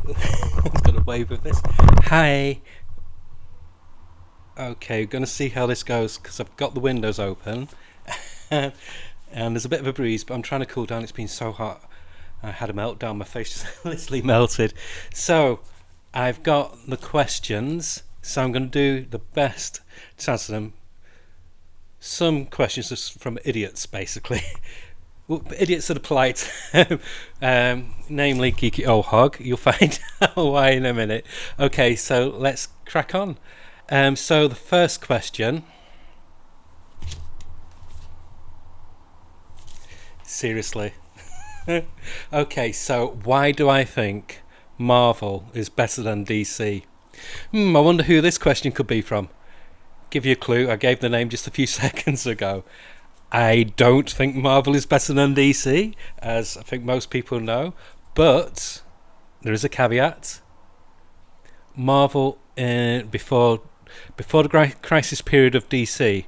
It's got a wave with this. Hi. Okay, gonna see how this goes because I've got the windows open, and there's a bit of a breeze, but I'm trying to cool down. It's been so hot. I had a meltdown. My face just literally melted. So I've got the questions. So I'm going to do the best to answer them. Some questions are from idiots, basically. Well, idiots that are polite, namely Geeky Old Hog. You'll find out why in a minute. Okay, so let's crack on. So the first question. Seriously. Okay, so why do I think Marvel is better than DC? I wonder who this question could be from. Give you a clue, I gave the name just a few seconds ago. I don't think Marvel is better than DC, as I think most people know, but there is a caveat. Marvel, before the crisis period of DC,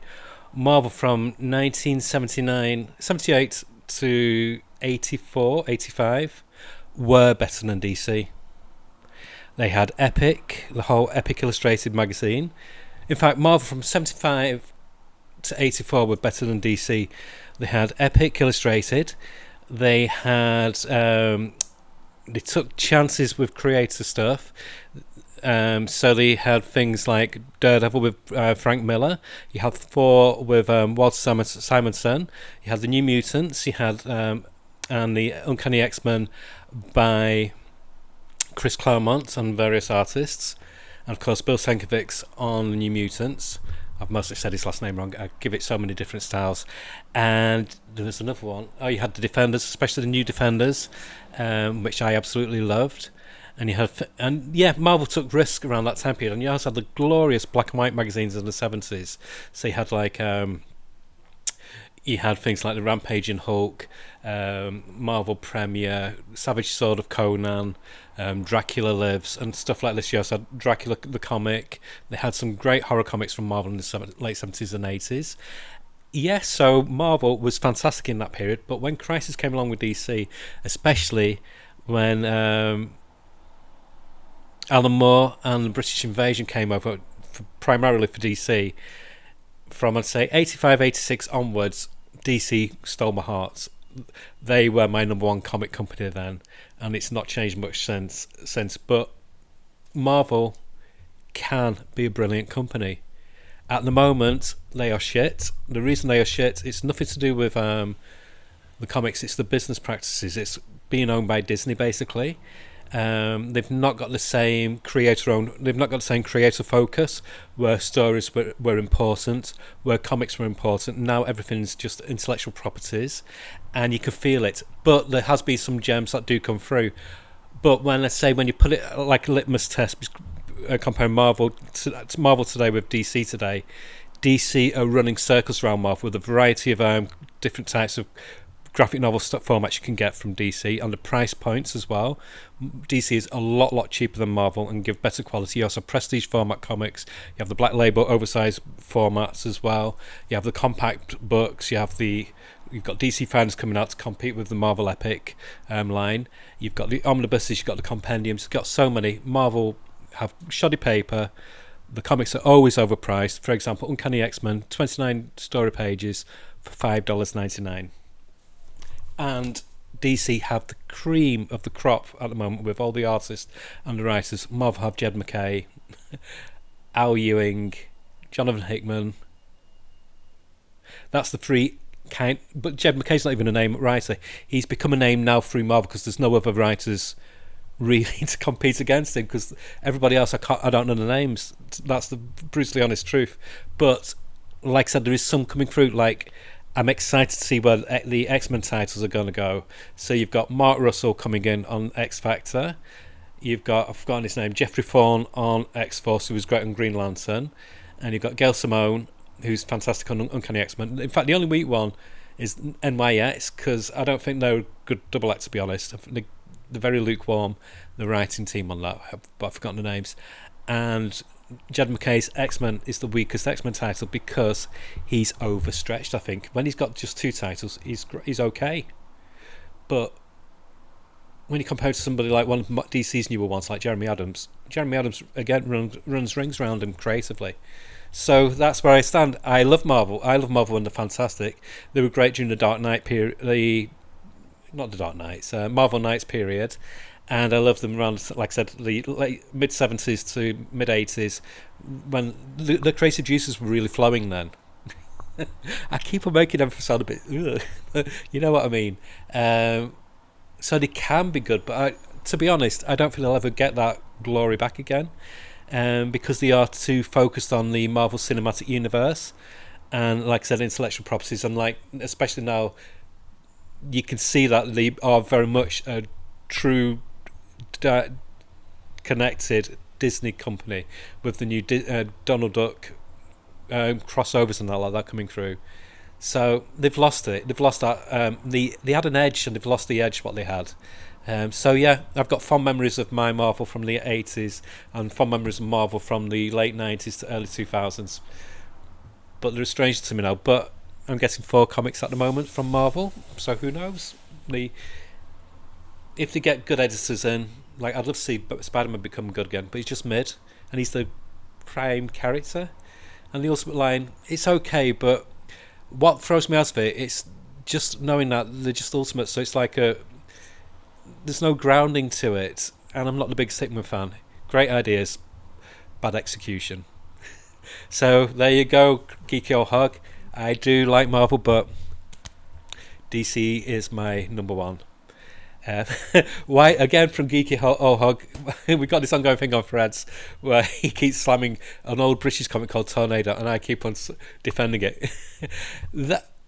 Marvel from 78 to 84, 85 were better than DC. They had Epic, the whole Epic Illustrated magazine. In fact, Marvel from 75 to 84 were better than DC. They had Epic Illustrated. They had they took chances with creator stuff. So they had things like Daredevil with Frank Miller. You had Thor with Walter Simonson. You had the New Mutants. You had and the Uncanny X-Men by Chris Claremont and various artists, and of course Bill Sienkiewicz's on the New Mutants. I've mostly said his last name wrong. I give it so many different styles. And there was another one. Oh, you had the Defenders, especially the New Defenders, which I absolutely loved. And you had, Marvel took risk around that time period. And you also had the glorious black and white magazines in the 70s. So you had you had things like the Rampaging Hulk, Marvel Premiere, Savage Sword of Conan, Dracula Lives, and stuff like this. You also had Dracula the comic. They had some great horror comics from Marvel in the late 70s and 80s. Yes, so Marvel was fantastic in that period, but when Crisis came along with DC, especially when Alan Moore and the British Invasion came over, primarily for DC, from I'd say 85, 86 onwards, DC stole my heart. They were my number one comic company then, and it's not changed much since. But Marvel can be a brilliant company. At the moment, they are shit. The reason they are shit, it's nothing to do with the comics. It's the business practices. It's being owned by Disney, basically. They've not got the same They've not got the same creator focus, where stories were important, where comics were important. Now everything's just intellectual properties, and you can feel it. But there has been some gems that do come through. But when you put it like a litmus test, comparing Marvel today with DC today, DC are running circles around Marvel with a variety of different types of graphic novel formats you can get from DC, and the price points as well. DC is a lot cheaper than Marvel and give better quality. You also have prestige format comics. You have the black label oversized formats as well. You have the compact books. You've got DC fans coming out to compete with the Marvel Epic line. You've got the omnibuses. You've got the compendiums. You've got so many. Marvel have shoddy paper. The comics are always overpriced. For example, Uncanny X-Men, 29 story pages for $5.99. And DC have the cream of the crop at the moment with all the artists and the writers. Marvel have Jed MacKay, Al Ewing, Jonathan Hickman. That's the three kind. But Jed MacKay's not even a name writer. He's become a name now through Marvel because there's no other writers really to compete against him, because everybody else I don't know the names. That's the brutally honest truth. But like I said, there is some coming through. Like, I'm excited to see where the X-Men titles are going to go. So you've got Mark Russell coming in on X Factor. You've got, I've forgotten his name, Jeffrey Thorne on X-Force, who was great on Green Lantern. And you've got Gail Simone, who's fantastic on Uncanny X-Men. In fact, the only weak one is NYX, because I don't think they're a good double act, to be honest. I think they're very lukewarm, the writing team on that, but I've forgotten the names. And Jed MacKay's X-Men is the weakest X-Men title because he's overstretched, I think. When he's got just two titles, he's okay. But when you compare to somebody like one of DC's newer ones, like Jeremy Adams. Jeremy Adams again runs rings around him creatively. So that's where I stand. I love Marvel. I love Marvel when they're fantastic. They were great during the Dark Knight period. Not the Dark Knights, Marvel Knights period, and I love them around, like I said, the late mid '70s to mid '80s, when the creative juices were really flowing. Then I keep on making them sound a bit, you know what I mean. So they can be good, but to be honest, I don't think they'll ever get that glory back again, because they are too focused on the Marvel Cinematic Universe, and like I said, intellectual properties, and like especially now, you can see that they are very much a true connected Disney company with the new Donald Duck crossovers and all like that coming through. So they've lost it. They've lost that. They had an edge, and they've lost the edge what they had. So yeah, I've got fond memories of my Marvel from the '80s and fond memories of Marvel from the late '90s to early 2000s. But they're strange to me now. But I'm getting 4 comics at the moment from Marvel, so who knows? If they get good editors in, like I'd love to see Spider-Man become good again, but he's just mid, and he's the prime character. And the Ultimate line, it's okay, but what throws me out of it, it's just knowing that they're just Ultimate, so it's like there's no grounding to it, and I'm not the biggest Hickman fan. Great ideas, bad execution. So there you go, geeky old hug. I do like Marvel, but DC is my number one. Why again from Geeky Old Hog? We got this ongoing thing on Threads where he keeps slamming an old British comic called Tornado, and I keep on defending it.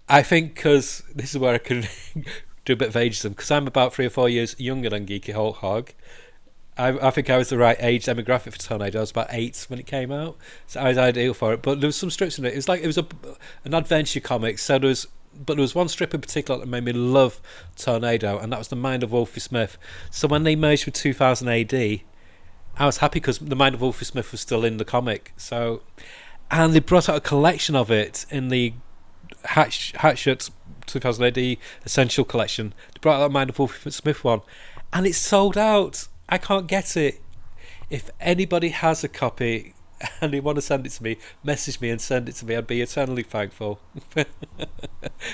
I think because this is where I can do a bit of ageism, because I'm about 3 or 4 years younger than Geeky Old Hog. I think I was the right age demographic for Tornado. I was about 8 when it came out, so I was ideal for it. But there was some strips in it. It was an adventure comic, so there was one strip in particular that made me love Tornado, and that was The Mind of Wolfie Smith. So when they merged with 2000 AD, I was happy because The Mind of Wolfie Smith was still in the comic. And they brought out a collection of it in the Hatchet 2000 AD Essential Collection. They brought out The Mind of Wolfie Smith one, and it's sold out. I can't get it. If anybody has a copy and they want to send it to me, message me and send it to me. I'd be eternally thankful.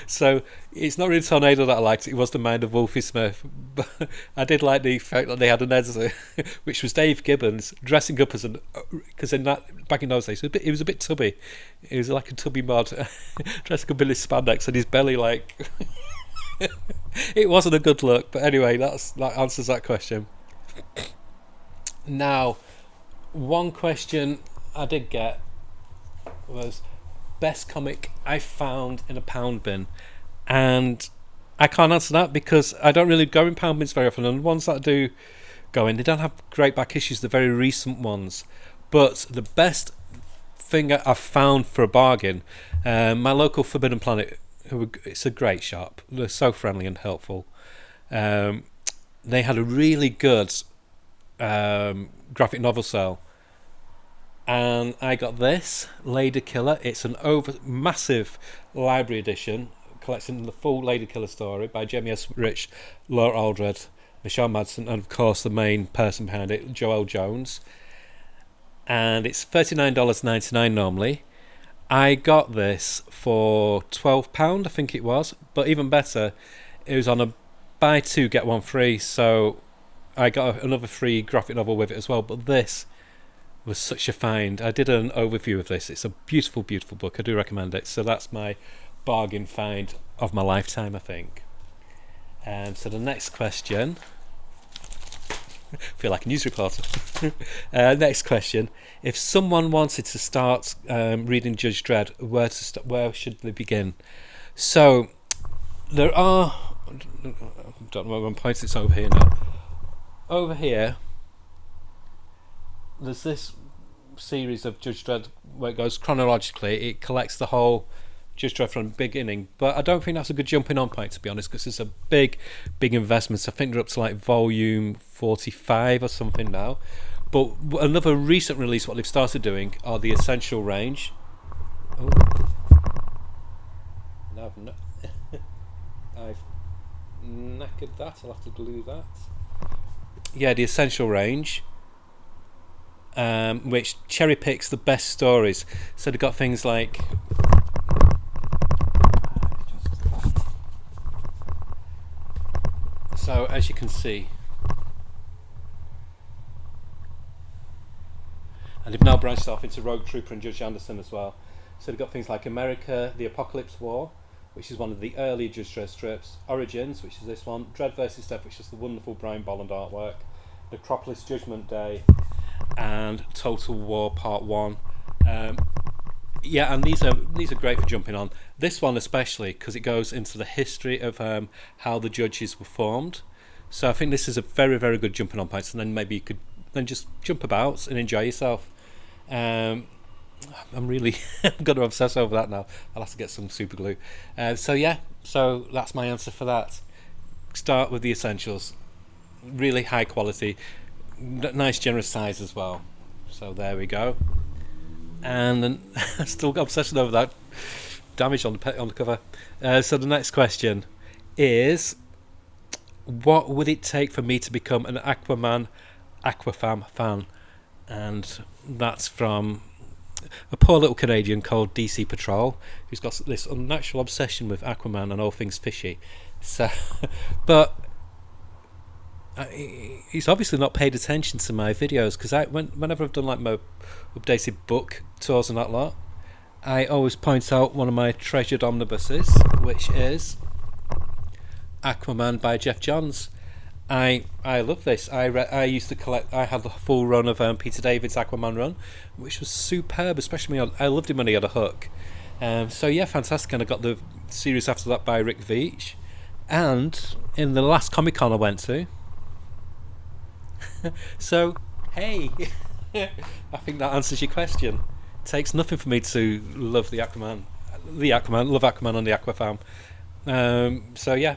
So it's not really Tornado that I liked. It was The Mind of Wolfie Smith. But I did like the fact that they had an editor, which was Dave Gibbons, dressing up as because back in those days, it was a bit tubby. It was like a tubby mod, dressing up in his spandex and his belly like. It wasn't a good look, but anyway, that answers that question. Now, one question I did get was best comic I found in a pound bin, and I can't answer that because I don't really go in pound bins very often, and the ones that I do go in, they don't have great back issues, the very recent ones. But the best thing I've found for a bargain, my local Forbidden Planet, it's a great shop, they're so friendly and helpful. They had a really good graphic novel sale, and I got this Lady Killer. It's an massive library edition collecting the full Lady Killer story by Jamie S. Rich, Laura Aldred, Michelle Madsen, and of course the main person behind it, Joelle Jones. And it's $39.99 normally. I got this for £12, I think it was, but even better, it was on a buy 2 get 1 free, so I got another free graphic novel with it as well. But this was such a find. I did an overview of this. It's a beautiful, beautiful book. I do recommend it. So that's my bargain find of my lifetime, I think. So the next question. I feel like a news reporter. Next question. If someone wanted to start reading Judge Dredd, where should they begin? So there are... I don't know where I'm pointing. It's over here now. Over here, there's this series of Judge Dredd where it goes chronologically. It collects the whole Judge Dredd from the beginning, but I don't think that's a good jumping on point, to be honest, because it's a big investment. I think they're up to like volume 45 or something now. But another recent release, what they've started doing, are the Essential range. Oh. No, I've knackered that. I'll have to glue that. yeah, the Essential range, which cherry picks the best stories. So they've got things like, so as you can see, and they've now branched off into Rogue Trooper and Judge Anderson as well. So they've got things like America, the Apocalypse War, which is one of the early Judge Dredd strips, Origins, which is this one, Dread vs. Death, which is the wonderful Brian Bolland artwork, Necropolis Judgment Day, and Total War Part 1. Yeah, and these are great for jumping on. This one especially because it goes into the history of how the judges were formed. So I think this is a very, very good jumping on point. And then maybe you could then just jump about and enjoy yourself. I'm really going to obsess over that now. I'll have to get some super glue. So that's my answer for that. Start with the Essentials. Really high quality, nice generous size as well. So there we go. And then I still got obsession over that damage on the cover. So the next question is, what would it take for me to become an Aquafam fan? And that's from a poor little Canadian called DC Patrol, who's got this unnatural obsession with Aquaman and all things fishy. So, but he's obviously not paid attention to my videos, because whenever I've done like my updated book tours and that lot, I always point out one of my treasured omnibuses, which is Aquaman by Jeff Johns. I love this. I used to collect. I had the full run of Peter David's Aquaman run, which was superb. Especially I loved him when he had a hook. So yeah, fantastic. And I got the series after that by Rick Veitch. And in the last Comic-Con I went to. So hey, I think that answers your question. It takes nothing for me to love love Aquaman on the Aquafam. So yeah.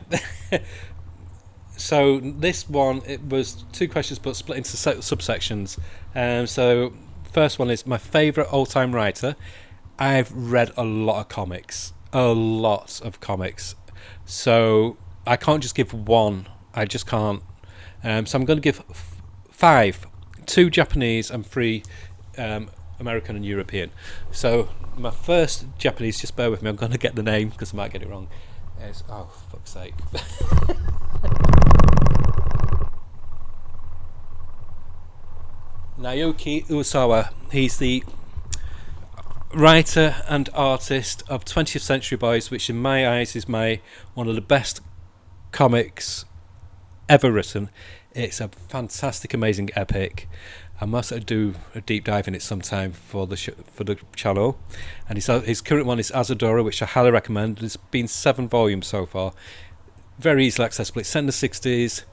So this one, it was 2 questions but split into subsections. So first one is my favourite all-time writer. I've read a lot of comics. So I can't just give one. I just can't. So I'm going to give 5. 2 Japanese and 3 American and European. So my first Japanese, just bear with me, I'm going to get the name because I might get it wrong. It's, oh, fuck's sake. Naoki Urasawa. He's the writer and artist of 20th Century Boys, which in my eyes is one of the best comics ever written. It's a fantastic, amazing epic. I must do a deep dive in it sometime for the channel. And his current one is Azadora, which I highly recommend. There's been 7 volumes so far. Very easily accessible. It's set in the 60s,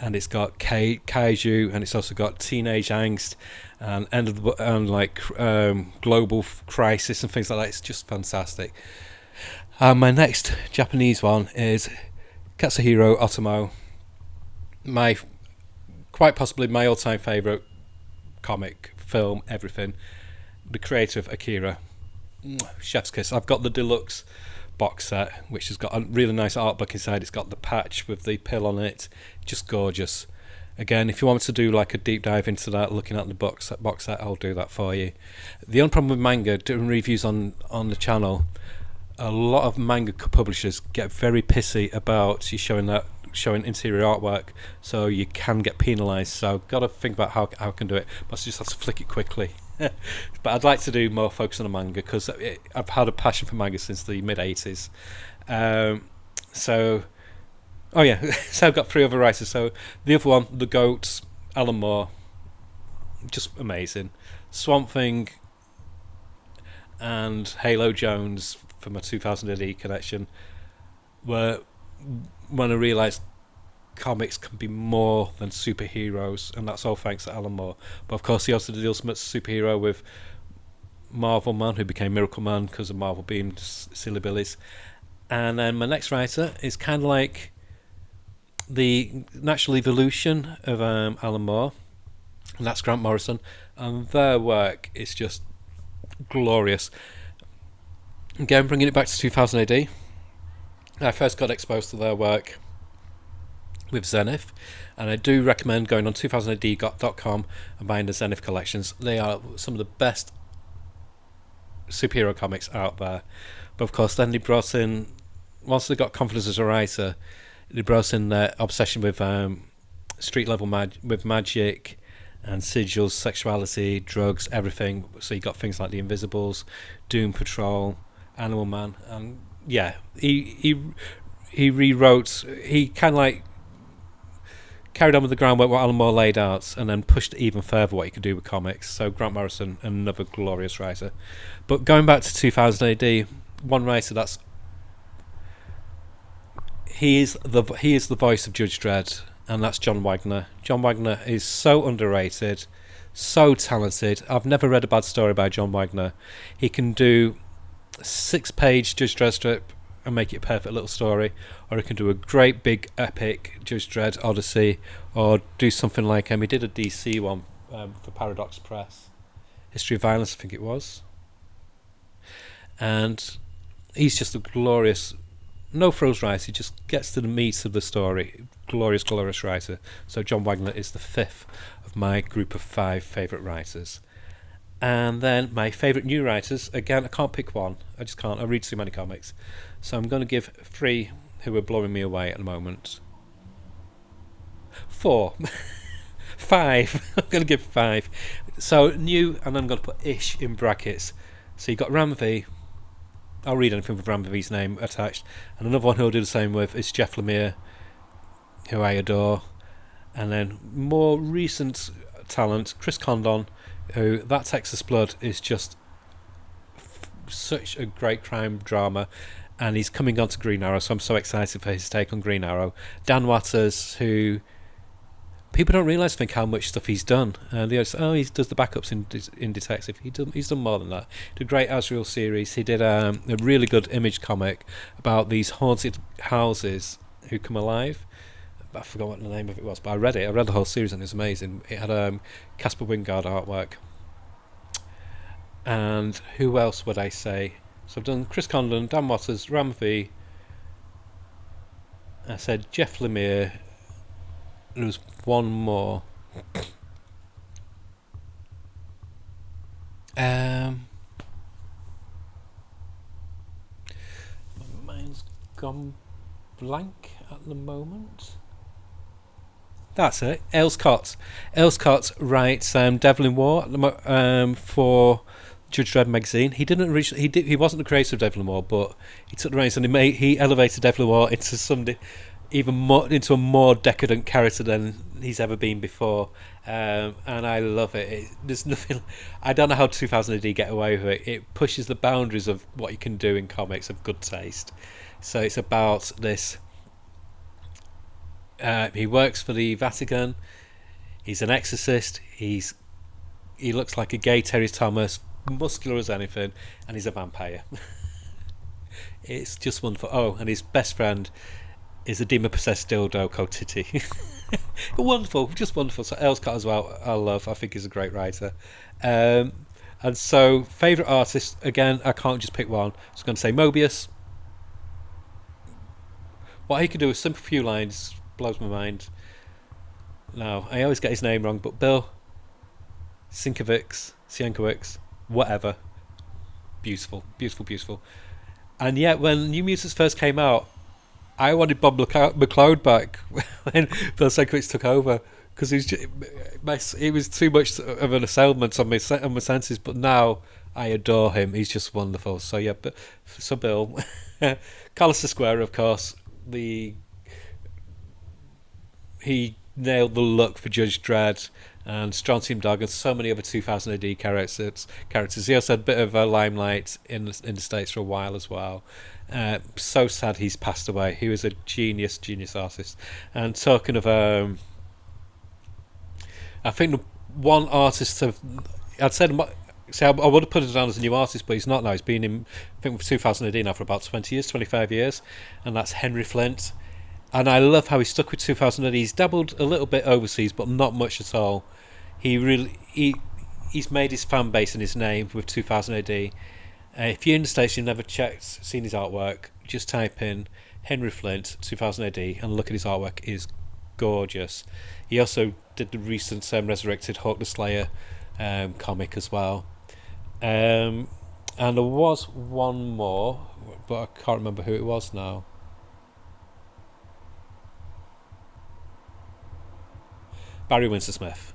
and it's got kaiju, and it's also got teenage angst and global crisis and things like that. It's just fantastic. My next Japanese one is Katsuhiro Otomo. Quite possibly my all-time favourite comic, film, everything. The creator of Akira. Chef's kiss. I've got the deluxe box set, which has got a really nice art book inside. It's got the patch with the pill on it. Just gorgeous. Again, if you want to do like a deep dive into that, looking at the box set, I'll do that for you. The only problem with manga, doing reviews on the channel, a lot of manga publishers get very pissy about you showing interior artwork, so you can get penalised. So got to think about how I can do it, but I just have to flick it quickly. But I'd like to do more focus on the manga, because I've had a passion for manga since the mid-80s. So I've got 3 other writers. So the other one, The Goats, Alan Moore, just amazing. Swamp Thing and Halo Jones from a 2000 AD connection were when I realised comics can be more than superheroes, and that's all thanks to Alan Moore. But of course he also did the ultimate superhero with Marvel Man, who became Miracle Man because of Marvel being silly billies. And then my next writer is kind of like the natural evolution of Alan Moore, and that's Grant Morrison, and their work is just glorious. Again, bringing it back to 2000 AD, I first got exposed to their work with Zenith, and I do recommend going on 2000AD.com and buying the Zenith collections. They are some of the best superhero comics out there. But of course, then they brought in, once they got confidence as a writer, they brought in their obsession with street level with magic and sigils, sexuality, drugs, everything. So you got things like the Invisibles, Doom Patrol, Animal Man, and yeah, he rewrote. He kind of like carried on with the groundwork what Alan Moore laid out, and then pushed even further what he could do with comics. So Grant Morrison, another glorious writer. But going back to 2000 AD, one writer that's he is the voice of Judge Dredd, and that's John Wagner. John Wagner is so underrated, so talented. I've never read a bad story by John Wagner. He can do a 6-page Judge Dredd strip and make it a perfect little story, or he can do a great big epic Judge Dredd Odyssey, or do something like he did a DC one for Paradox Press, History of Violence, I think it was, and he's just a glorious, no frills writer. He just gets to the meat of the story. Glorious writer. So John Wagner is the 5th of my group of 5 favourite writers. And then my favourite new writers, again, I can't pick one. I just can't. I read too many comics. So I'm going to give 3 who are blowing me away at the moment. 4. 5. I'm going to give 5. So new, and I'm going to put ish in brackets. So you've got Ram V. I'll read anything with Ram V's name attached. And another one who'll do the same with is Jeff Lemire, who I adore. And then more recent talent, Chris Condon, who that Texas Blood is just such a great crime drama, and he's coming on to Green Arrow, so I'm so excited for his take on Green Arrow. Dan Watters, who people don't realise, think how much stuff he's done, and they say, he does the backups in Detective. He's done more than that. He did a great Azrael series. He did a really good Image comic about these haunted houses who come alive. I forgot what the name of it was, but I read it. I read the whole series and it was amazing. It had Casper Wingard artwork. And who else would I say? So I've done Chris Condon, Dan Watters, Ram V. I said Jeff Lemire. There was one more. My mind's gone blank at the moment. That's it. Ailscott. Ailscott writes Devil in War for Judge Dredd magazine. He didn't originally. He wasn't the creator of Devil in War, but he took the reins and he elevated Devil in War into into a more decadent character than he's ever been before. And I love it. There's nothing. I don't know how 2000 AD get away with it. It pushes the boundaries of what you can do in comics of good taste. So it's about this. He works for the Vatican. He's an exorcist. He looks like a gay Terry Thomas, muscular as anything, and he's a vampire. It's just wonderful. Oh, and his best friend is a demon-possessed dildo called Titty. Wonderful, just wonderful. So Ailscott as well, I think he's a great writer. And so, favourite artist, again, I can't just pick one. I was going to say Mobius. What he could do with simple few lines blows my mind. No, I always get his name wrong, but Bill Sienkiewicz, whatever. Beautiful. And yet, when New Mutants first came out, I wanted Bob McLeod back when Bill Sienkiewicz took over, because it was too much of an assailment on my senses. But now I adore him. He's just wonderful. So yeah, so Bill, Carlos Esquire, of course, he nailed the look for Judge Dredd and Strontium Dog and so many other 2000 AD characters. He also had a bit of a limelight in the States for a while as well. So sad he's passed away. He was a genius artist. And talking of, I think the one artist I'd said, I would have put him down as a new artist, but he's not now. He's been in, I think, with 2000 AD now for about 20 years, 25 years, and that's Henry Flint. And I love how he stuck with 2000 AD. He's dabbled a little bit overseas, but not much at all. He's made his fan base and his name with 2000 AD. If you're in the States, you've never seen his artwork, just type in Henry Flint 2000 AD and look at his artwork. It is gorgeous. He also did the recent Resurrected Hawk the Slayer comic as well. And there was one more, but I can't remember who it was now. Barry Windsor Smith.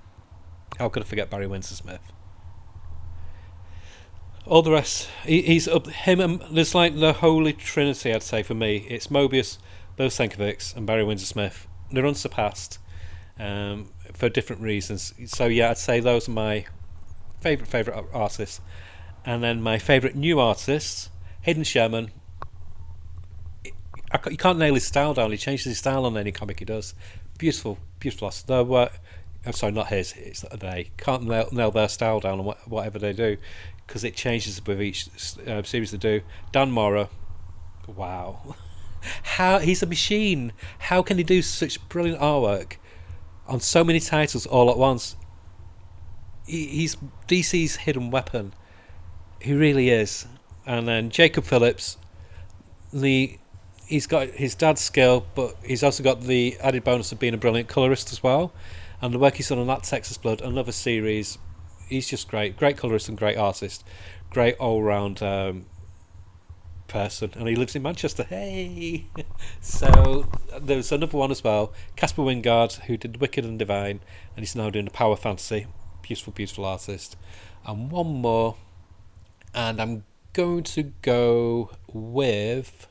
How could I forget Barry Windsor Smith? All the rest, he's up him, and there's like the holy trinity. I'd say for me, it's Mobius, Bill Sienkiewicz, and Barry Windsor Smith. They're unsurpassed for different reasons. So yeah, I'd say those are my favourite artists. And then my favourite new artist, Hayden Sherman. You can't nail his style down. He changes his style on any comic he does. Beautiful, beautiful artist. I'm sorry, not his. It's they can't nail their style down on whatever they do, because it changes with each series they do. Dan Mora, wow, how he's a machine. How can he do such brilliant artwork on so many titles all at once? He's DC's hidden weapon. He really is. And then Jacob Phillips, he's got his dad's skill, but he's also got the added bonus of being a brilliant colorist as well. And the work he's done on that Texas Blood, another series, he's just great colorist and great artist, great all-round person. And he lives in Manchester. Hey. So there's another one as well, Caspar Wingard, who did Wicked and Divine, and he's now doing the Power Fantasy. Beautiful artist. And one more, and I'm going to go with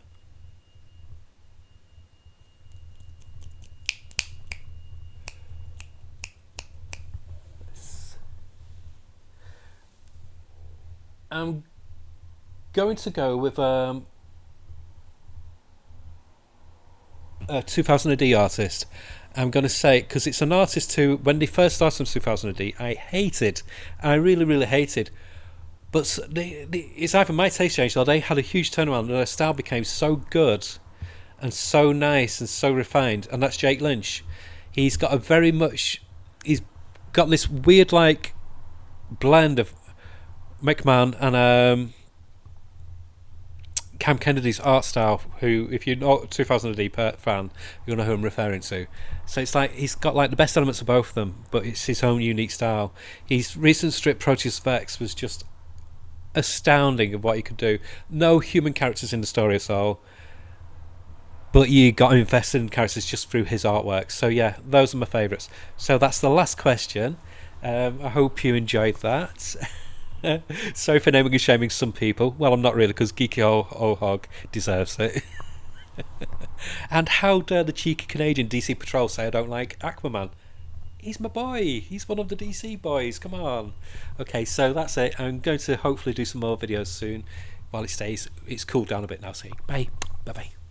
I'm going to go with a 2000 AD artist. I'm going to say, because it's an artist who, when they first started in 2000 AD, I hated. I really hated. But it's either my taste changed or they had a huge turnaround and their style became so good and so nice and so refined. And that's Jake Lynch. He's got he's got this weird like blend of McMahon and Cam Kennedy's art style, who, if you're not a 2000 AD fan, you'll know who I'm referring to. So it's like he's got like the best elements of both of them, but it's his own unique style. His recent strip Proteus Vex was just astounding of what he could do. No human characters in the story at all, but you got invested in characters just through his artwork. So yeah, those are my favourites. So that's the last question. I hope you enjoyed that. Sorry for naming and shaming some people. Well, I'm not really, because Geeky Old Hog deserves it. And how dare the cheeky Canadian DC Patrol say I don't like Aquaman? He's my boy. He's one of the DC boys. Come on. Okay, so that's it. I'm going to hopefully do some more videos soon while it's cooled down a bit now. So bye. Bye-bye.